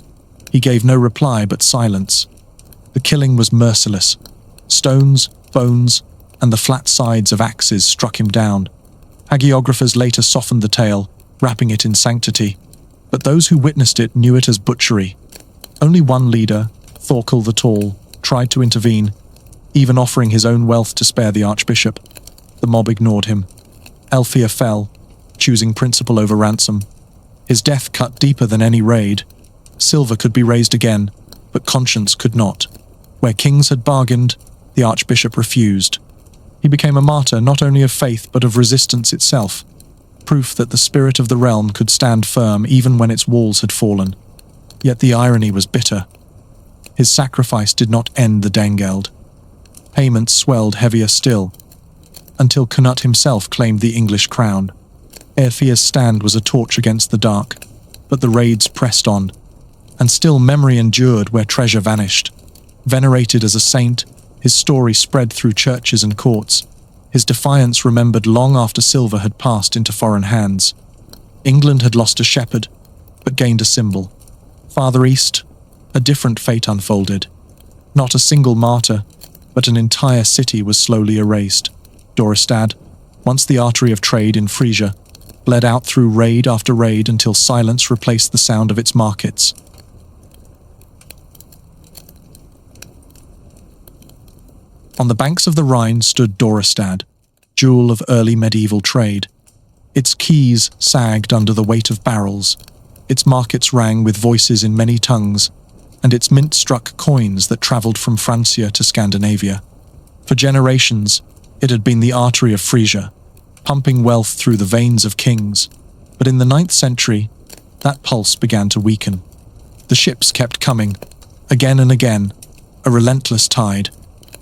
He gave no reply but silence. The killing was merciless. Stones, bones, and the flat sides of axes struck him down. Hagiographers later softened the tale, wrapping it in sanctity, but those who witnessed it knew it as butchery. Only one leader, Thorkel the Tall, tried to intervene, even offering his own wealth to spare the Archbishop. The mob ignored him. Elfir fell, choosing principle over ransom. His death cut deeper than any raid. Silver could be raised again, but conscience could not. Where kings had bargained, the Archbishop refused. He became a martyr not only of faith but of resistance itself, proof that the spirit of the realm could stand firm even when its walls had fallen. Yet the irony was bitter. His sacrifice did not end the Dengeld. Payments swelled heavier still, until Cnut himself claimed the English crown. Airfir's stand was a torch against the dark, but the raids pressed on, and still memory endured where treasure vanished. Venerated as a saint, his story spread through churches and courts, his defiance remembered long after silver had passed into foreign hands. England had lost a shepherd, but gained a symbol. Farther east, a different fate unfolded. Not a single martyr, but an entire city was slowly erased. Dorestad, once the artery of trade in Frisia, bled out through raid after raid until silence replaced the sound of its markets. On the banks of the Rhine stood Dorestad, jewel of early medieval trade. Its quays sagged under the weight of barrels, its markets rang with voices in many tongues, and its mint struck coins that travelled from Francia to Scandinavia. For generations, it had been the artery of Frisia, pumping wealth through the veins of kings. But in the 9th century, that pulse began to weaken. The ships kept coming, again and again, a relentless tide.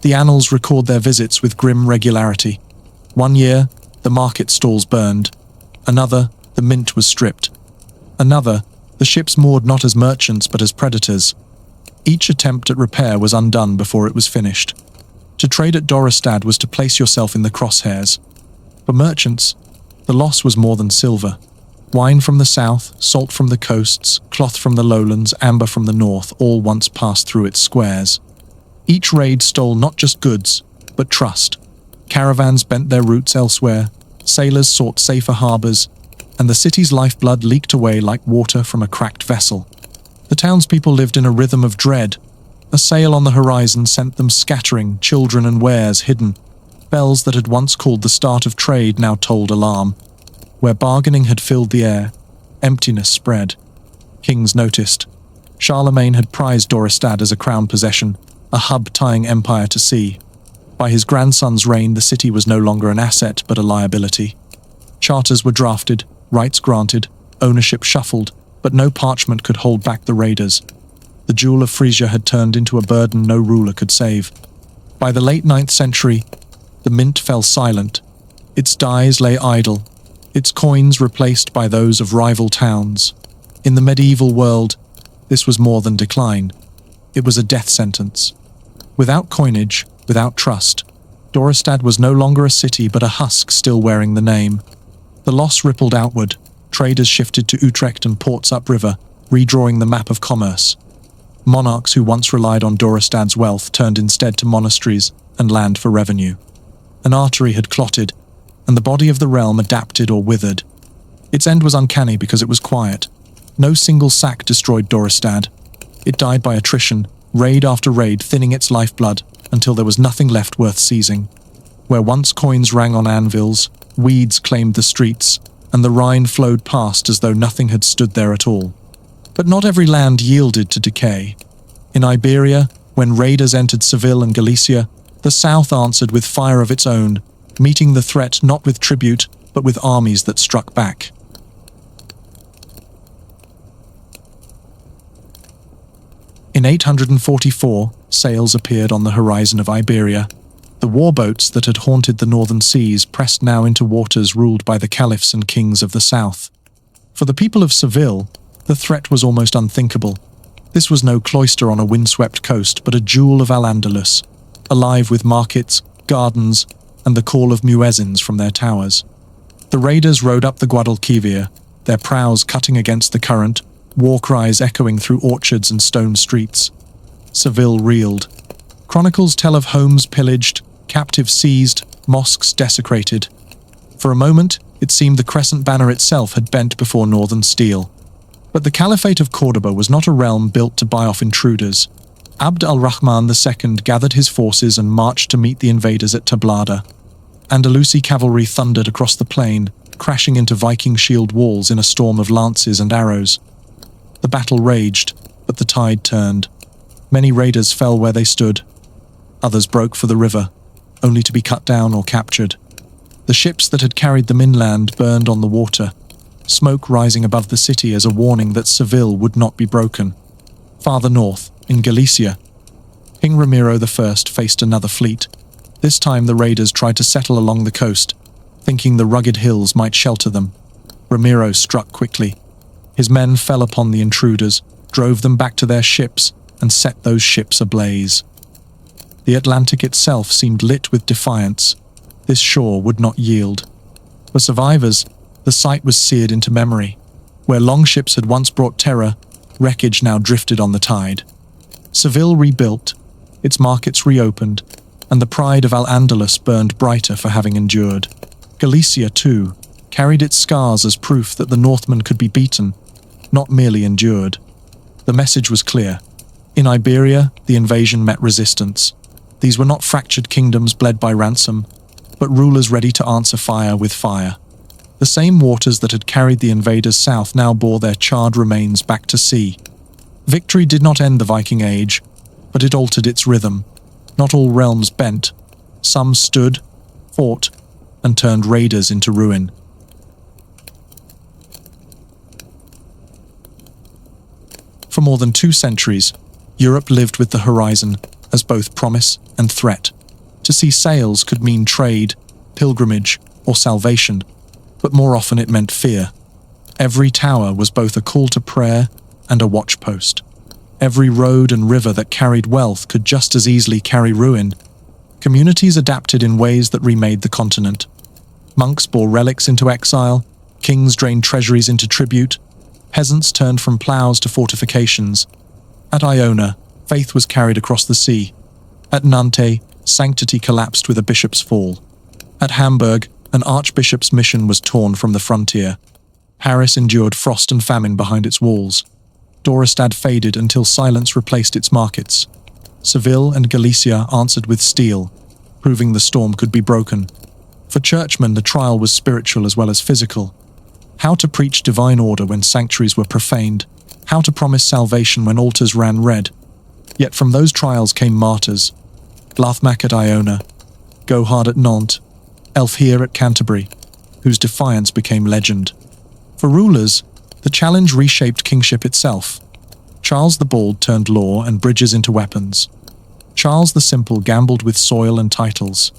The annals record their visits with grim regularity. One year, the market stalls burned. Another, the mint was stripped. Another, the ships moored not as merchants but as predators. Each attempt at repair was undone before it was finished. To trade at Dorestad was to place yourself in the crosshairs. For merchants, the loss was more than silver. Wine from the south, salt from the coasts, cloth from the lowlands, amber from the north, all once passed through its squares. Each raid stole not just goods, but trust. Caravans bent their routes elsewhere, sailors sought safer harbours, and the city's lifeblood leaked away like water from a cracked vessel. The townspeople lived in a rhythm of dread. A sail on the horizon sent them scattering, children and wares hidden. Bells that had once called the start of trade now tolled alarm. Where bargaining had filled the air, emptiness spread. Kings noticed. Charlemagne had prized Dorestad as a crown possession, a hub tying empire to sea. By his grandson's reign, the city was no longer an asset but a liability. Charters were drafted, rights granted, ownership shuffled, but no parchment could hold back the raiders. The jewel of Frisia had turned into a burden no ruler could save. By the late 9th century, the mint fell silent. Its dies lay idle, its coins replaced by those of rival towns. In the medieval world, this was more than decline. It was a death sentence. Without coinage, without trust, Dorestad was no longer a city but a husk still wearing the name. The loss rippled outward. Traders shifted to Utrecht and ports upriver, redrawing the map of commerce. Monarchs who once relied on Dorestad's wealth turned instead to monasteries and land for revenue. An artery had clotted, and the body of the realm adapted or withered. Its end was uncanny because it was quiet. No single sack destroyed Dorestad. It died by attrition, raid after raid thinning its lifeblood until there was nothing left worth seizing. Where once coins rang on anvils, weeds claimed the streets, and the Rhine flowed past as though nothing had stood there at all. But not every land yielded to decay. In Iberia, when raiders entered Seville and Galicia, the south answered with fire of its own, meeting the threat not with tribute, but with armies that struck back. In 844, sails appeared on the horizon of Iberia. The warboats that had haunted the northern seas pressed now into waters ruled by the caliphs and kings of the south. For the people of Seville, the threat was almost unthinkable. This was no cloister on a windswept coast, but a jewel of Al-Andalus, alive with markets, gardens, and the call of muezzins from their towers. The raiders rode up the Guadalquivir, their prows cutting against the current, war cries echoing through orchards and stone streets. Seville reeled. Chronicles tell of homes pillaged, captives seized, mosques desecrated. For a moment, it seemed the crescent banner itself had bent before northern steel. But the Caliphate of Córdoba was not a realm built to buy off intruders. Abd al-Rahman II gathered his forces and marched to meet the invaders at Tablada. Andalusi cavalry thundered across the plain, crashing into Viking shield walls in a storm of lances and arrows. The battle raged, but the tide turned. Many raiders fell where they stood. Others broke for the river, only to be cut down or captured. The ships that had carried them inland burned on the water, smoke rising above the city as a warning that Seville would not be broken. Farther north, in Galicia, King Ramiro I faced another fleet. This time the raiders tried to settle along the coast, thinking the rugged hills might shelter them. Ramiro struck quickly. His men fell upon the intruders, drove them back to their ships, and set those ships ablaze. The Atlantic itself seemed lit with defiance. This shore would not yield. For survivors, the sight was seared into memory. Where longships had once brought terror, wreckage now drifted on the tide. Seville rebuilt, its markets reopened, and the pride of Al-Andalus burned brighter for having endured. Galicia, too, carried its scars as proof that the Northmen could be beaten, not merely endured. The message was clear. In Iberia, the invasion met resistance. These were not fractured kingdoms bled by ransom, but rulers ready to answer fire with fire. The same waters that had carried the invaders south now bore their charred remains back to sea. Victory did not end the Viking Age, but it altered its rhythm. Not all realms bent. Some stood, fought, and turned raiders into ruin. For more than 2 centuries, Europe lived with the horizon as both promise and threat. To see sails could mean trade, pilgrimage, or salvation, but more often it meant fear. Every tower was both a call to prayer and a watchpost. Every road and river that carried wealth could just as easily carry ruin. Communities adapted in ways that remade the continent. Monks bore relics into exile, kings drained treasuries into tribute, peasants turned from ploughs to fortifications. At Iona, faith was carried across the sea. At Nantes, sanctity collapsed with a bishop's fall. At Hamburg, an archbishop's mission was torn from the frontier. Paris endured frost and famine behind its walls. Dorestad faded until silence replaced its markets. Seville and Galicia answered with steel, proving the storm could be broken. For churchmen, the trial was spiritual as well as physical. How to preach divine order when sanctuaries were profaned. How to promise salvation when altars ran red. Yet from those trials came martyrs. Glathmac at Iona, Gohard at Nantes, Elfheer at Canterbury, whose defiance became legend. For rulers, the challenge reshaped kingship itself. Charles the Bald turned law and bridges into weapons. Charles the Simple gambled with soil and titles.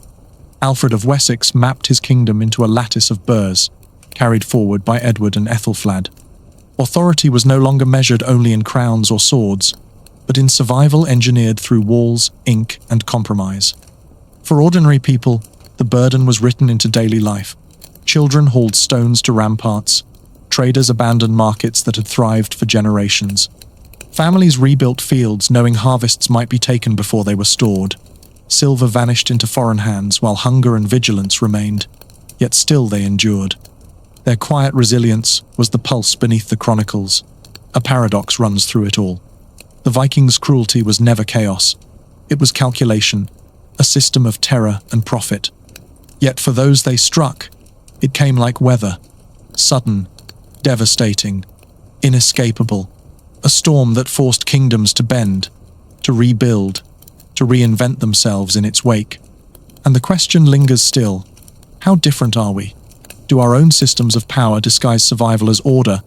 Alfred of Wessex mapped his kingdom into a lattice of Burhs, carried forward by Edward and Ethelflad. Authority was no longer measured only in crowns or swords, but in survival engineered through walls, ink, and compromise. For ordinary people, the burden was written into daily life. Children hauled stones to ramparts. Traders abandoned markets that had thrived for generations. Families rebuilt fields knowing harvests might be taken before they were stored. Silver vanished into foreign hands while hunger and vigilance remained, yet still they endured. Their quiet resilience was the pulse beneath the chronicles. A paradox runs through it all. The Vikings' cruelty was never chaos. It was calculation, a system of terror and profit. Yet for those they struck, it came like weather, sudden, devastating, inescapable, a storm that forced kingdoms to bend, to rebuild, to reinvent themselves in its wake. And the question lingers still, how different are we? Do our own systems of power disguise survival as order,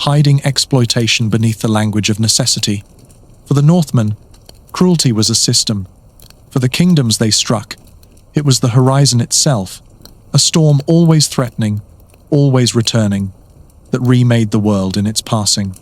hiding exploitation beneath the language of necessity? For the Northmen, cruelty was a system. For the kingdoms they struck, it was the horizon itself, a storm always threatening, always returning, that remade the world in its passing.